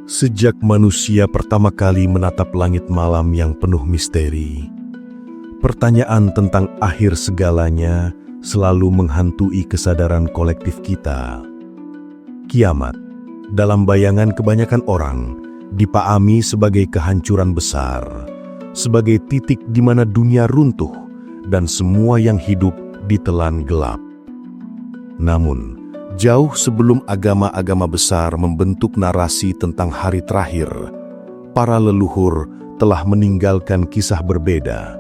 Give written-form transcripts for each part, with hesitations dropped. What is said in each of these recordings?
Sejak manusia pertama kali menatap langit malam yang penuh misteri, pertanyaan tentang akhir segalanya selalu menghantui kesadaran kolektif kita. Kiamat, dalam bayangan kebanyakan orang, dipahami sebagai kehancuran besar, sebagai titik di mana dunia runtuh dan semua yang hidup ditelan gelap. Namun, jauh sebelum agama-agama besar membentuk narasi tentang hari terakhir, para leluhur telah meninggalkan kisah berbeda,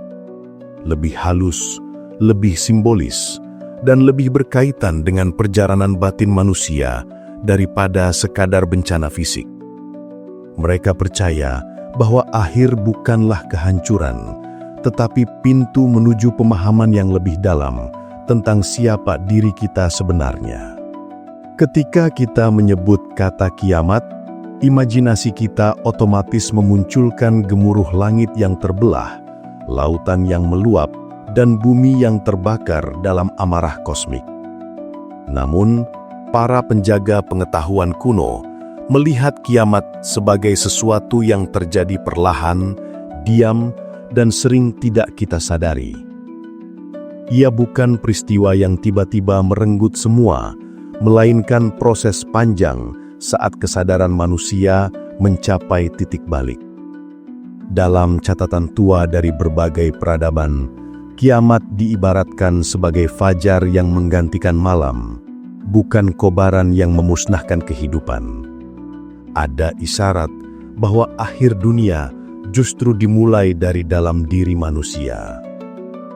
lebih halus, lebih simbolis, dan lebih berkaitan dengan perjalanan batin manusia daripada sekadar bencana fisik. Mereka percaya bahwa akhir bukanlah kehancuran, tetapi pintu menuju pemahaman yang lebih dalam tentang siapa diri kita sebenarnya. Ketika kita menyebut kata kiamat, imajinasi kita otomatis memunculkan gemuruh langit yang terbelah, lautan yang meluap, dan bumi yang terbakar dalam amarah kosmik. Namun, para penjaga pengetahuan kuno melihat kiamat sebagai sesuatu yang terjadi perlahan, diam, dan sering tidak kita sadari. Ia bukan peristiwa yang tiba-tiba merenggut semua, melainkan proses panjang saat kesadaran manusia mencapai titik balik. Dalam catatan tua dari berbagai peradaban, kiamat diibaratkan sebagai fajar yang menggantikan malam, bukan kobaran yang memusnahkan kehidupan. Ada isyarat bahwa akhir dunia justru dimulai dari dalam diri manusia.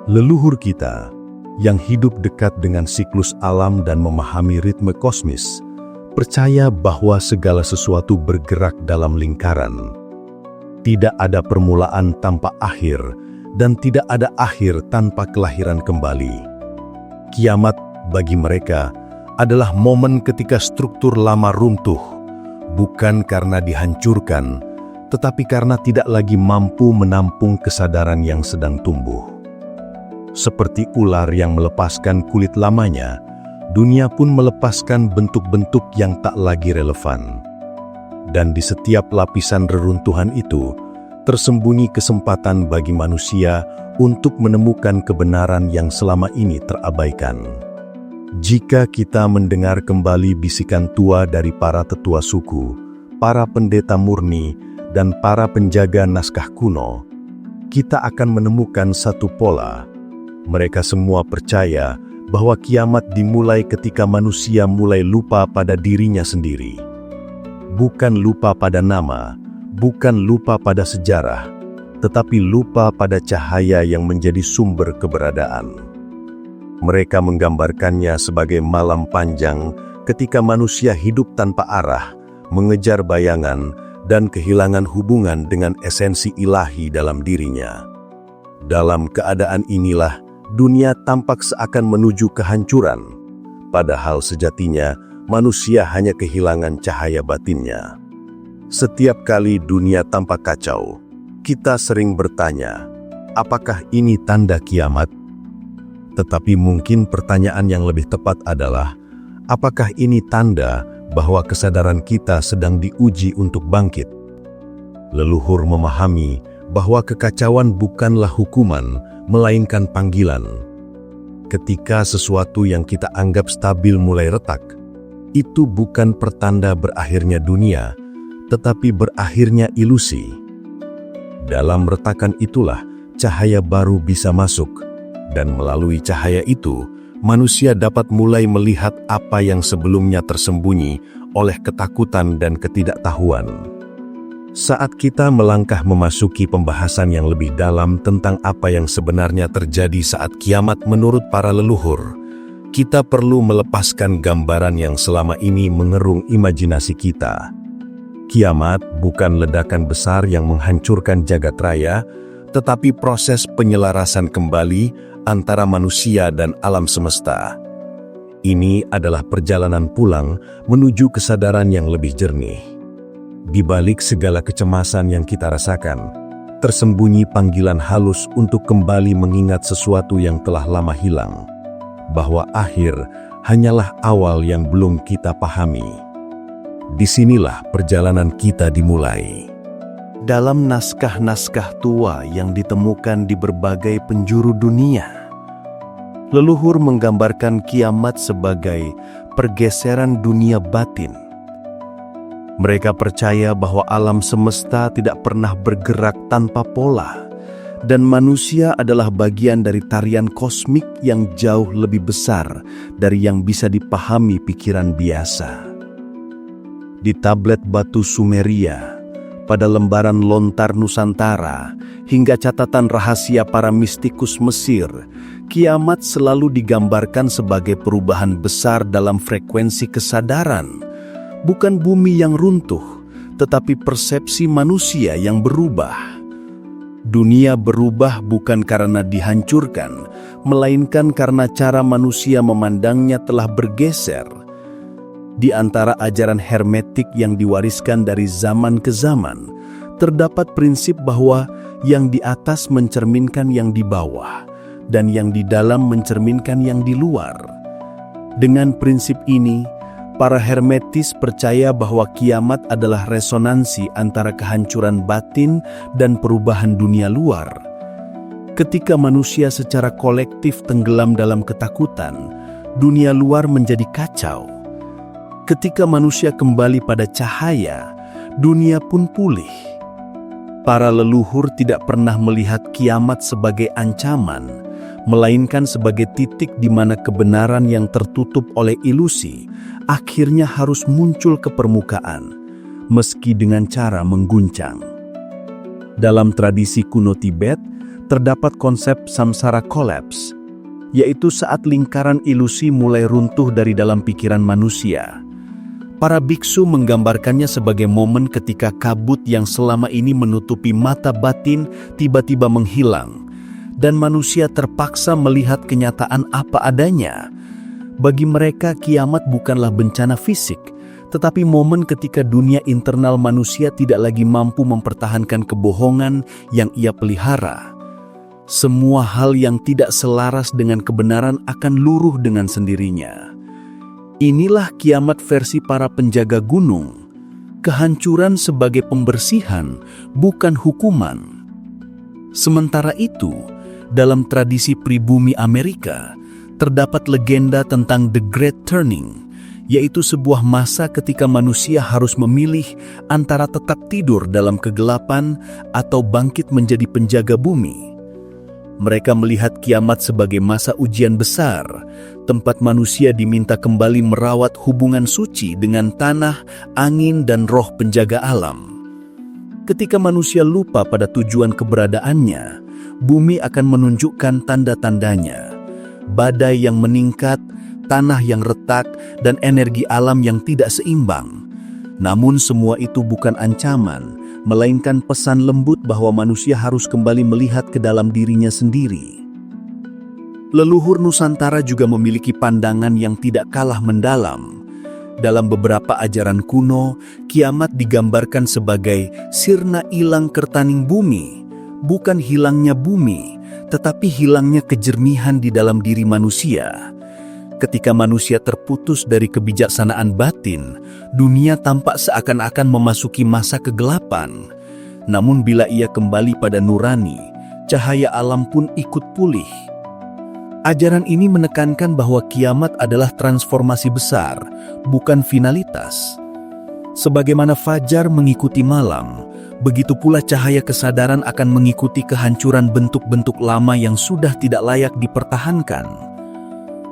Leluhur kita yang hidup dekat dengan siklus alam dan memahami ritme kosmis, percaya bahwa segala sesuatu bergerak dalam lingkaran. Tidak ada permulaan tanpa akhir, dan tidak ada akhir tanpa kelahiran kembali. Kiamat bagi mereka adalah momen ketika struktur lama runtuh, bukan karena dihancurkan, tetapi karena tidak lagi mampu menampung kesadaran yang sedang tumbuh. Seperti ular yang melepaskan kulit lamanya, dunia pun melepaskan bentuk-bentuk yang tak lagi relevan. Dan di setiap lapisan reruntuhan itu, tersembunyi kesempatan bagi manusia untuk menemukan kebenaran yang selama ini terabaikan. Jika kita mendengar kembali bisikan tua dari para tetua suku, para pendeta murni, dan para penjaga naskah kuno, kita akan menemukan satu pola. Mereka semua percaya bahwa kiamat dimulai ketika manusia mulai lupa pada dirinya sendiri. Bukan lupa pada nama, bukan lupa pada sejarah, tetapi lupa pada cahaya yang menjadi sumber keberadaan. Mereka menggambarkannya sebagai malam panjang ketika manusia hidup tanpa arah, mengejar bayangan, dan kehilangan hubungan dengan esensi ilahi dalam dirinya. Dalam keadaan inilah, dunia tampak seakan menuju kehancuran, padahal sejatinya manusia hanya kehilangan cahaya batinnya. Setiap kali dunia tampak kacau, kita sering bertanya, apakah ini tanda kiamat? Tetapi mungkin pertanyaan yang lebih tepat adalah, apakah ini tanda bahwa kesadaran kita sedang diuji untuk bangkit? Leluhur memahami bahwa kekacauan bukanlah hukuman, melainkan panggilan. Ketika sesuatu yang kita anggap stabil mulai retak, itu bukan pertanda berakhirnya dunia, tetapi berakhirnya ilusi. Dalam retakan itulah cahaya baru bisa masuk, dan melalui cahaya itu, manusia dapat mulai melihat apa yang sebelumnya tersembunyi oleh ketakutan dan ketidaktahuan. Saat kita melangkah memasuki pembahasan yang lebih dalam tentang apa yang sebenarnya terjadi saat kiamat menurut para leluhur, kita perlu melepaskan gambaran yang selama ini mengerung imajinasi kita. Kiamat bukan ledakan besar yang menghancurkan jagat raya, tetapi proses penyelarasan kembali antara manusia dan alam semesta. Ini adalah perjalanan pulang menuju kesadaran yang lebih jernih. Di balik segala kecemasan yang kita rasakan, tersembunyi panggilan halus untuk kembali mengingat sesuatu yang telah lama hilang, bahwa akhir hanyalah awal yang belum kita pahami. Disinilah perjalanan kita dimulai. Dalam naskah-naskah tua yang ditemukan di berbagai penjuru dunia, leluhur menggambarkan kiamat sebagai pergeseran dunia batin. Mereka percaya bahwa alam semesta tidak pernah bergerak tanpa pola, dan manusia adalah bagian dari tarian kosmik yang jauh lebih besar dari yang bisa dipahami pikiran biasa. Di tablet batu Sumeria, pada lembaran lontar Nusantara, hingga catatan rahasia para mistikus Mesir, kiamat selalu digambarkan sebagai perubahan besar dalam frekuensi kesadaran. Bukan bumi yang runtuh, tetapi persepsi manusia yang berubah. Dunia berubah bukan karena dihancurkan, melainkan karena cara manusia memandangnya telah bergeser. Di antara ajaran hermetik yang diwariskan dari zaman ke zaman, terdapat prinsip bahwa yang di atas mencerminkan yang di bawah, dan yang di dalam mencerminkan yang di luar. Dengan prinsip ini, para hermetis percaya bahwa kiamat adalah resonansi antara kehancuran batin dan perubahan dunia luar. Ketika manusia secara kolektif tenggelam dalam ketakutan, dunia luar menjadi kacau. Ketika manusia kembali pada cahaya, dunia pun pulih. Para leluhur tidak pernah melihat kiamat sebagai ancaman, melainkan sebagai titik di mana kebenaran yang tertutup oleh ilusi akhirnya harus muncul ke permukaan, meski dengan cara mengguncang. Dalam tradisi kuno Tibet, terdapat konsep samsara collapse, yaitu saat lingkaran ilusi mulai runtuh dari dalam pikiran manusia. Para biksu menggambarkannya sebagai momen ketika kabut yang selama ini menutupi mata batin tiba-tiba menghilang, dan manusia terpaksa melihat kenyataan apa adanya. Bagi mereka, kiamat bukanlah bencana fisik, tetapi momen ketika dunia internal manusia tidak lagi mampu mempertahankan kebohongan yang ia pelihara. Semua hal yang tidak selaras dengan kebenaran akan luruh dengan sendirinya. Inilah kiamat versi para penjaga gunung. Kehancuran sebagai pembersihan, bukan hukuman. Sementara itu, dalam tradisi pribumi Amerika, terdapat legenda tentang The Great Turning, yaitu sebuah masa ketika manusia harus memilih antara tetap tidur dalam kegelapan atau bangkit menjadi penjaga bumi. Mereka melihat kiamat sebagai masa ujian besar, tempat manusia diminta kembali merawat hubungan suci dengan tanah, angin, dan roh penjaga alam. Ketika manusia lupa pada tujuan keberadaannya, bumi akan menunjukkan tanda-tandanya. Badai yang meningkat, tanah yang retak, dan energi alam yang tidak seimbang. Namun semua itu bukan ancaman, melainkan pesan lembut bahwa manusia harus kembali melihat ke dalam dirinya sendiri. Leluhur Nusantara juga memiliki pandangan yang tidak kalah mendalam. Dalam beberapa ajaran kuno, kiamat digambarkan sebagai sirna ilang kertaning bumi, bukan hilangnya bumi, tetapi hilangnya kejernihan di dalam diri manusia. Ketika manusia terputus dari kebijaksanaan batin, dunia tampak seakan-akan memasuki masa kegelapan. Namun bila ia kembali pada nurani, cahaya alam pun ikut pulih. Ajaran ini menekankan bahwa kiamat adalah transformasi besar, bukan finalitas. Sebagaimana fajar mengikuti malam, begitu pula cahaya kesadaran akan mengikuti kehancuran bentuk-bentuk lama yang sudah tidak layak dipertahankan.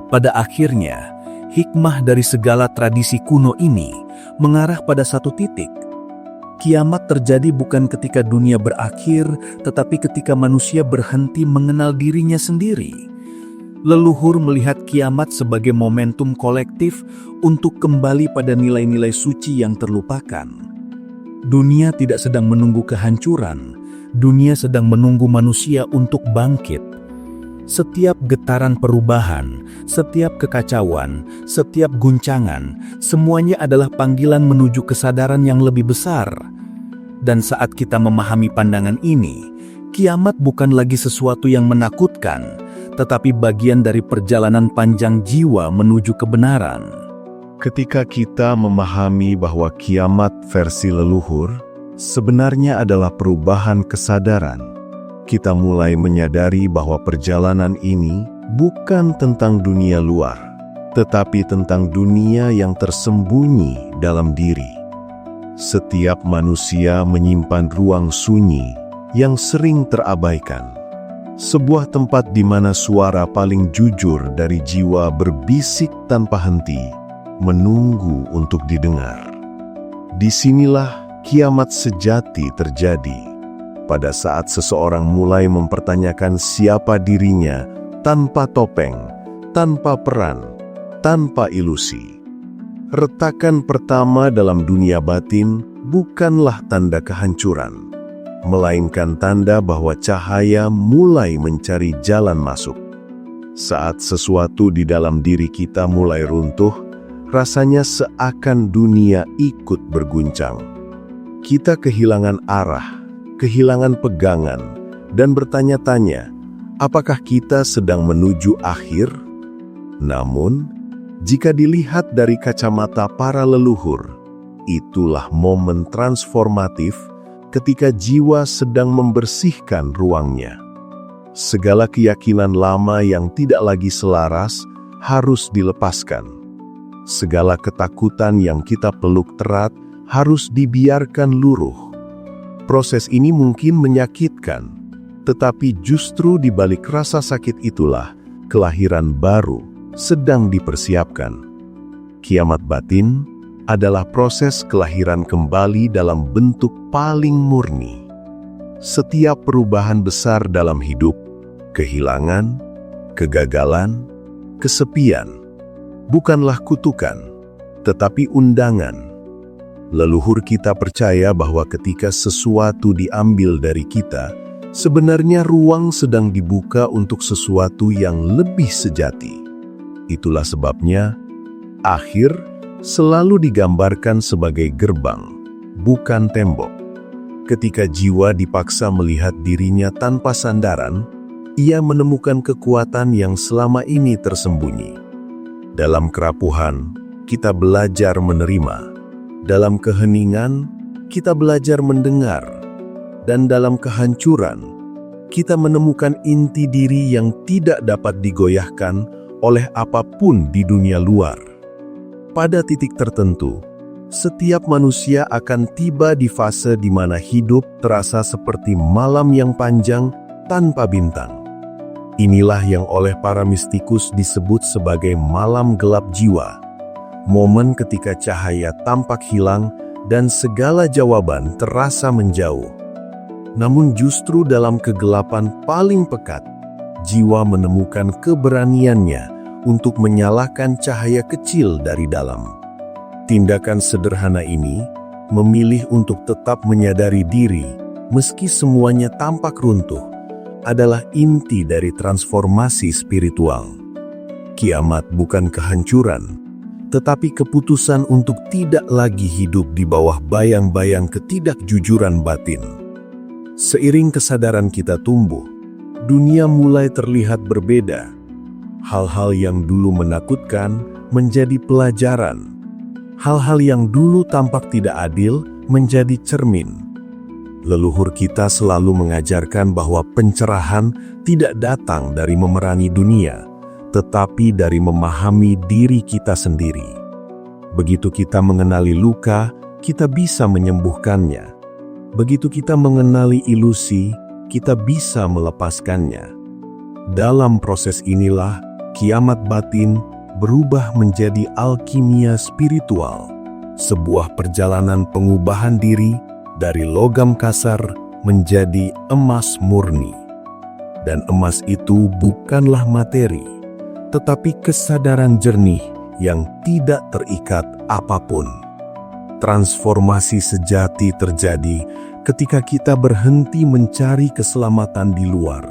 Pada akhirnya, hikmah dari segala tradisi kuno ini mengarah pada satu titik. Kiamat terjadi bukan ketika dunia berakhir, tetapi ketika manusia berhenti mengenal dirinya sendiri. Leluhur melihat kiamat sebagai momentum kolektif untuk kembali pada nilai-nilai suci yang terlupakan. Dunia tidak sedang menunggu kehancuran, dunia sedang menunggu manusia untuk bangkit. Setiap getaran perubahan, setiap kekacauan, setiap guncangan, semuanya adalah panggilan menuju kesadaran yang lebih besar. Dan saat kita memahami pandangan ini, kiamat bukan lagi sesuatu yang menakutkan, tetapi bagian dari perjalanan panjang jiwa menuju kebenaran. Ketika kita memahami bahwa kiamat versi leluhur sebenarnya adalah perubahan kesadaran, kita mulai menyadari bahwa perjalanan ini bukan tentang dunia luar, tetapi tentang dunia yang tersembunyi dalam diri. Setiap manusia menyimpan ruang sunyi yang sering terabaikan. Sebuah tempat di mana suara paling jujur dari jiwa berbisik tanpa henti, menunggu untuk didengar. Disinilah kiamat sejati terjadi, pada saat seseorang mulai mempertanyakan siapa dirinya tanpa topeng, tanpa peran, tanpa ilusi. Retakan pertama dalam dunia batin bukanlah tanda kehancuran, melainkan tanda bahwa cahaya mulai mencari jalan masuk. Saat sesuatu di dalam diri kita mulai runtuh, rasanya seakan dunia ikut berguncang. Kita kehilangan arah, kehilangan pegangan, dan bertanya-tanya, apakah kita sedang menuju akhir? Namun, jika dilihat dari kacamata para leluhur, itulah momen transformatif ketika jiwa sedang membersihkan ruangnya. Segala keyakinan lama yang tidak lagi selaras harus dilepaskan. Segala ketakutan yang kita peluk erat harus dibiarkan luruh. Proses ini mungkin menyakitkan, tetapi justru di balik rasa sakit itulah kelahiran baru sedang dipersiapkan. Kiamat batin adalah proses kelahiran kembali dalam bentuk paling murni. Setiap perubahan besar dalam hidup, kehilangan, kegagalan, kesepian, bukanlah kutukan, tetapi undangan. Leluhur kita percaya bahwa ketika sesuatu diambil dari kita, sebenarnya ruang sedang dibuka untuk sesuatu yang lebih sejati. Itulah sebabnya, akhir selalu digambarkan sebagai gerbang, bukan tembok. Ketika jiwa dipaksa melihat dirinya tanpa sandaran, ia menemukan kekuatan yang selama ini tersembunyi. Dalam kerapuhan, kita belajar menerima. Dalam keheningan, kita belajar mendengar. Dan dalam kehancuran, kita menemukan inti diri yang tidak dapat digoyahkan oleh apapun di dunia luar. Pada titik tertentu, setiap manusia akan tiba di fase di mana hidup terasa seperti malam yang panjang tanpa bintang. Inilah yang oleh para mistikus disebut sebagai malam gelap jiwa, momen ketika cahaya tampak hilang dan segala jawaban terasa menjauh. Namun justru dalam kegelapan paling pekat, jiwa menemukan keberaniannya untuk menyalakan cahaya kecil dari dalam. Tindakan sederhana ini memilih untuk tetap menyadari diri meski semuanya tampak runtuh, adalah inti dari transformasi spiritual. Kiamat bukan kehancuran, tetapi keputusan untuk tidak lagi hidup di bawah bayang-bayang ketidakjujuran batin. Seiring kesadaran kita tumbuh, dunia mulai terlihat berbeda. Hal-hal yang dulu menakutkan menjadi pelajaran. Hal-hal yang dulu tampak tidak adil menjadi cermin. Leluhur kita selalu mengajarkan bahwa pencerahan tidak datang dari memerangi dunia, tetapi dari memahami diri kita sendiri. Begitu kita mengenali luka, kita bisa menyembuhkannya. Begitu kita mengenali ilusi, kita bisa melepaskannya. Dalam proses inilah, kiamat batin berubah menjadi alkimia spiritual, sebuah perjalanan pengubahan diri dari logam kasar menjadi emas murni. Dan emas itu bukanlah materi, tetapi kesadaran jernih yang tidak terikat apapun. Transformasi sejati terjadi ketika kita berhenti mencari keselamatan di luar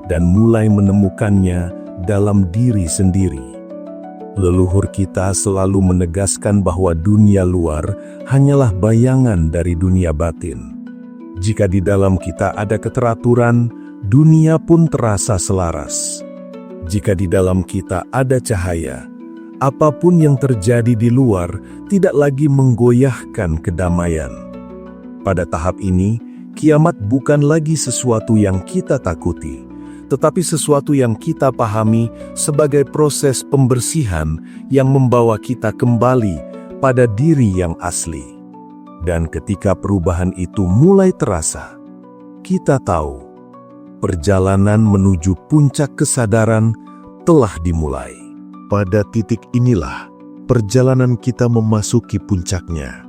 dan mulai menemukannya dalam diri sendiri. Leluhur kita selalu menegaskan bahwa dunia luar hanyalah bayangan dari dunia batin. Jika di dalam kita ada keteraturan, dunia pun terasa selaras. Jika di dalam kita ada cahaya, Apapun yang terjadi di luar tidak lagi menggoyahkan kedamaian. Pada tahap ini, kiamat bukan lagi sesuatu yang kita takuti, tetapi sesuatu yang kita pahami sebagai proses pembersihan yang membawa kita kembali pada diri yang asli. Dan ketika perubahan itu mulai terasa, kita tahu perjalanan menuju puncak kesadaran telah dimulai. Pada titik inilah perjalanan kita memasuki puncaknya,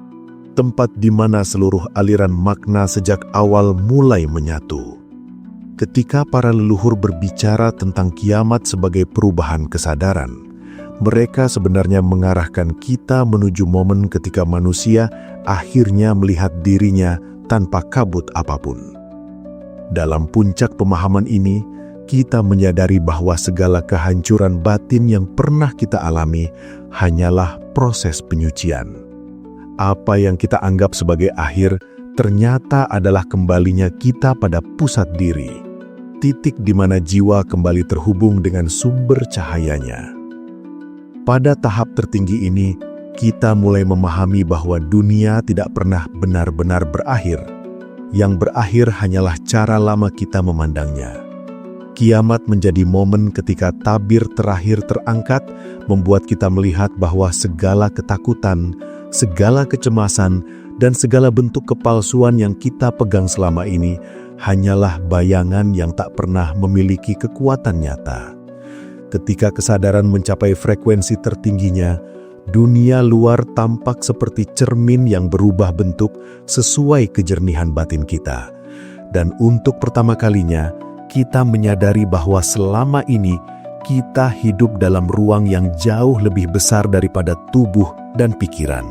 tempat di mana seluruh aliran makna sejak awal mulai menyatu. Ketika para leluhur berbicara tentang kiamat sebagai perubahan kesadaran, mereka sebenarnya mengarahkan kita menuju momen ketika manusia akhirnya melihat dirinya tanpa kabut apapun. Dalam puncak pemahaman ini, kita menyadari bahwa segala kehancuran batin yang pernah kita alami hanyalah proses penyucian. Apa yang kita anggap sebagai akhir ternyata adalah kembalinya kita pada pusat diri, titik di mana jiwa kembali terhubung dengan sumber cahayanya. Pada tahap tertinggi ini, kita mulai memahami bahwa dunia tidak pernah benar-benar berakhir. Yang berakhir hanyalah cara lama kita memandangnya. Kiamat menjadi momen ketika tabir terakhir terangkat, membuat kita melihat bahwa segala ketakutan, segala kecemasan, dan segala bentuk kepalsuan yang kita pegang selama ini hanyalah bayangan yang tak pernah memiliki kekuatan nyata. Ketika kesadaran mencapai frekuensi tertingginya, dunia luar tampak seperti cermin yang berubah bentuk sesuai kejernihan batin kita. Dan untuk pertama kalinya, kita menyadari bahwa selama ini kita hidup dalam ruang yang jauh lebih besar daripada tubuh dan pikiran.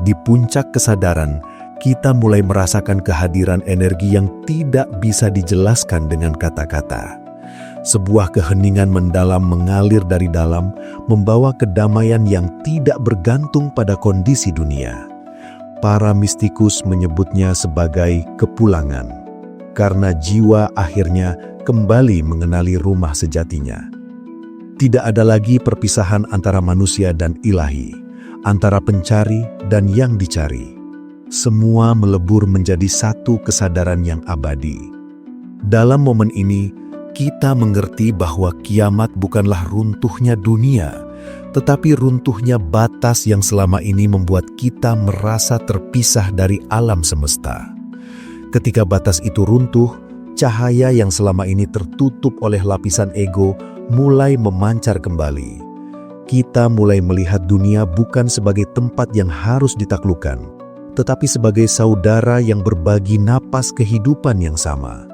Di puncak kesadaran, kita mulai merasakan kehadiran energi yang tidak bisa dijelaskan dengan kata-kata. Sebuah keheningan mendalam mengalir dari dalam, membawa kedamaian yang tidak bergantung pada kondisi dunia. Para mistikus menyebutnya sebagai kepulangan, karena jiwa akhirnya kembali mengenali rumah sejatinya. Tidak ada lagi perpisahan antara manusia dan ilahi, antara pencari dan yang dicari. Semua melebur menjadi satu kesadaran yang abadi. Dalam momen ini, kita mengerti bahwa kiamat bukanlah runtuhnya dunia, tetapi runtuhnya batas yang selama ini membuat kita merasa terpisah dari alam semesta. Ketika batas itu runtuh, cahaya yang selama ini tertutup oleh lapisan ego mulai memancar kembali. Kita mulai melihat dunia bukan sebagai tempat yang harus ditaklukkan, tetapi sebagai saudara yang berbagi napas kehidupan yang sama.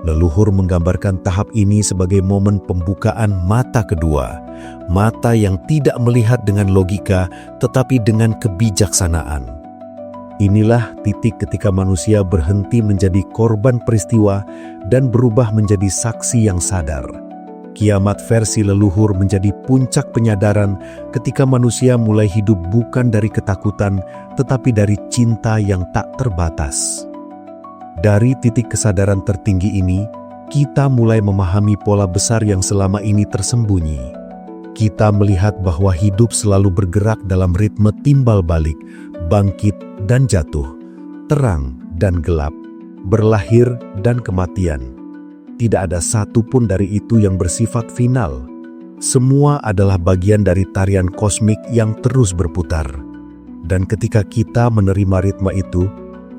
Leluhur menggambarkan tahap ini sebagai momen pembukaan mata kedua, mata yang tidak melihat dengan logika, tetapi dengan kebijaksanaan. Inilah titik ketika manusia berhenti menjadi korban peristiwa dan berubah menjadi saksi yang sadar. Kiamat versi leluhur menjadi puncak penyadaran ketika manusia mulai hidup bukan dari ketakutan, tetapi dari cinta yang tak terbatas. Dari titik kesadaran tertinggi ini, kita mulai memahami pola besar yang selama ini tersembunyi. Kita melihat bahwa hidup selalu bergerak dalam ritme timbal balik, bangkit dan jatuh, terang dan gelap, berlahir dan kematian. Tidak ada satu pun dari itu yang bersifat final. Semua adalah bagian dari tarian kosmik yang terus berputar. Dan ketika kita menerima ritme itu,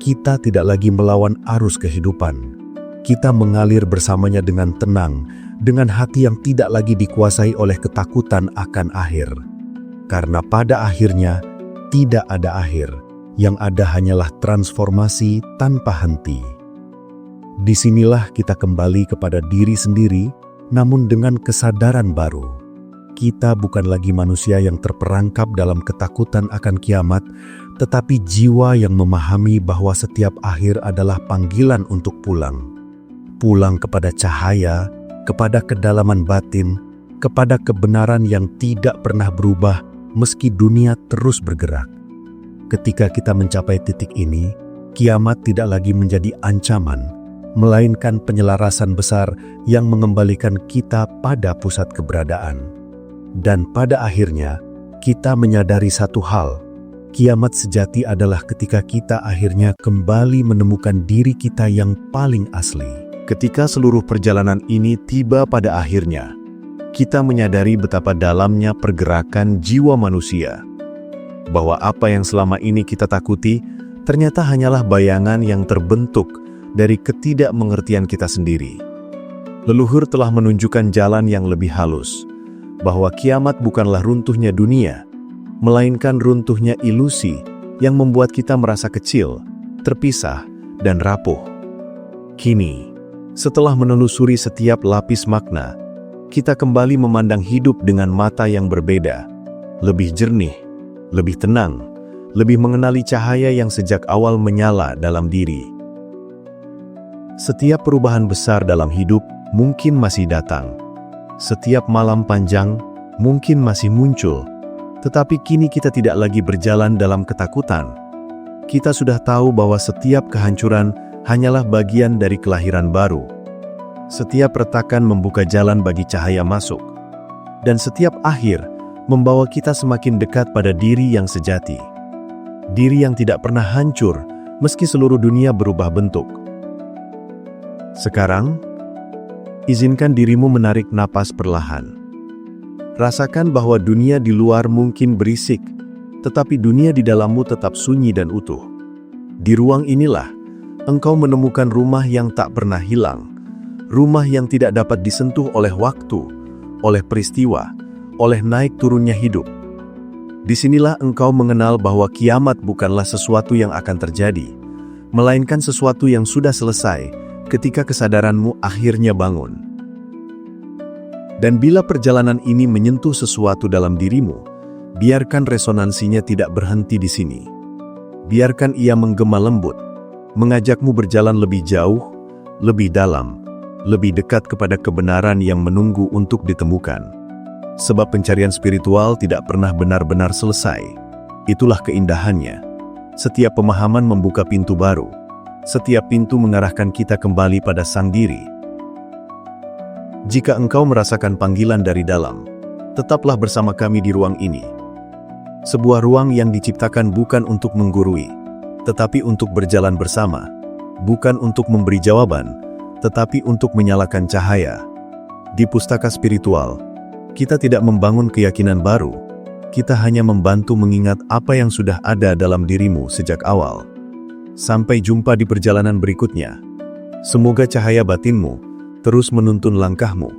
kita tidak lagi melawan arus kehidupan. Kita mengalir bersamanya dengan tenang, dengan hati yang tidak lagi dikuasai oleh ketakutan akan akhir. Karena pada akhirnya, tidak ada akhir, yang ada hanyalah transformasi tanpa henti. Disinilah kita kembali kepada diri sendiri, namun dengan kesadaran baru. Kita bukan lagi manusia yang terperangkap dalam ketakutan akan kiamat, tetapi jiwa yang memahami bahwa setiap akhir adalah panggilan untuk pulang. Pulang kepada cahaya, kepada kedalaman batin, kepada kebenaran yang tidak pernah berubah meski dunia terus bergerak. Ketika kita mencapai titik ini, kiamat tidak lagi menjadi ancaman, melainkan penyelarasan besar yang mengembalikan kita pada pusat keberadaan. Dan pada akhirnya, kita menyadari satu hal. Kiamat sejati adalah ketika kita akhirnya kembali menemukan diri kita yang paling asli. Ketika seluruh perjalanan ini tiba pada akhirnya, kita menyadari betapa dalamnya pergerakan jiwa manusia. Bahwa apa yang selama ini kita takuti, ternyata hanyalah bayangan yang terbentuk dari ketidakmengertian kita sendiri. Leluhur telah menunjukkan jalan yang lebih halus, bahwa kiamat bukanlah runtuhnya dunia, melainkan runtuhnya ilusi yang membuat kita merasa kecil, terpisah, dan rapuh. Kini, setelah menelusuri setiap lapis makna, kita kembali memandang hidup dengan mata yang berbeda, lebih jernih, lebih tenang, lebih mengenali cahaya yang sejak awal menyala dalam diri. Setiap perubahan besar dalam hidup mungkin masih datang. Setiap malam panjang mungkin masih muncul. Tetapi kini kita tidak lagi berjalan dalam ketakutan. Kita sudah tahu bahwa setiap kehancuran hanyalah bagian dari kelahiran baru. Setiap retakan membuka jalan bagi cahaya masuk. Dan setiap akhir membawa kita semakin dekat pada diri yang sejati. Diri yang tidak pernah hancur meski seluruh dunia berubah bentuk. Sekarang, izinkan dirimu menarik napas perlahan. Rasakan bahwa dunia di luar mungkin berisik, tetapi dunia di dalammu tetap sunyi dan utuh. Di ruang inilah, engkau menemukan rumah yang tak pernah hilang, rumah yang tidak dapat disentuh oleh waktu, oleh peristiwa, oleh naik turunnya hidup. Disinilah engkau mengenal bahwa kiamat bukanlah sesuatu yang akan terjadi, melainkan sesuatu yang sudah selesai ketika kesadaranmu akhirnya bangun. Dan bila perjalanan ini menyentuh sesuatu dalam dirimu, biarkan resonansinya tidak berhenti di sini. Biarkan ia menggema lembut, mengajakmu berjalan lebih jauh, lebih dalam, lebih dekat kepada kebenaran yang menunggu untuk ditemukan. Sebab pencarian spiritual tidak pernah benar-benar selesai. Itulah keindahannya. Setiap pemahaman membuka pintu baru. Setiap pintu mengarahkan kita kembali pada sang diri. Jika engkau merasakan panggilan dari dalam, tetaplah bersama kami di ruang ini. Sebuah ruang yang diciptakan bukan untuk menggurui, tetapi untuk berjalan bersama. Bukan untuk memberi jawaban, tetapi untuk menyalakan cahaya. Di pustaka spiritual, kita tidak membangun keyakinan baru. Kita hanya membantu mengingat apa yang sudah ada dalam dirimu sejak awal. Sampai jumpa di perjalanan berikutnya. Semoga cahaya batinmu terus menuntun langkahmu.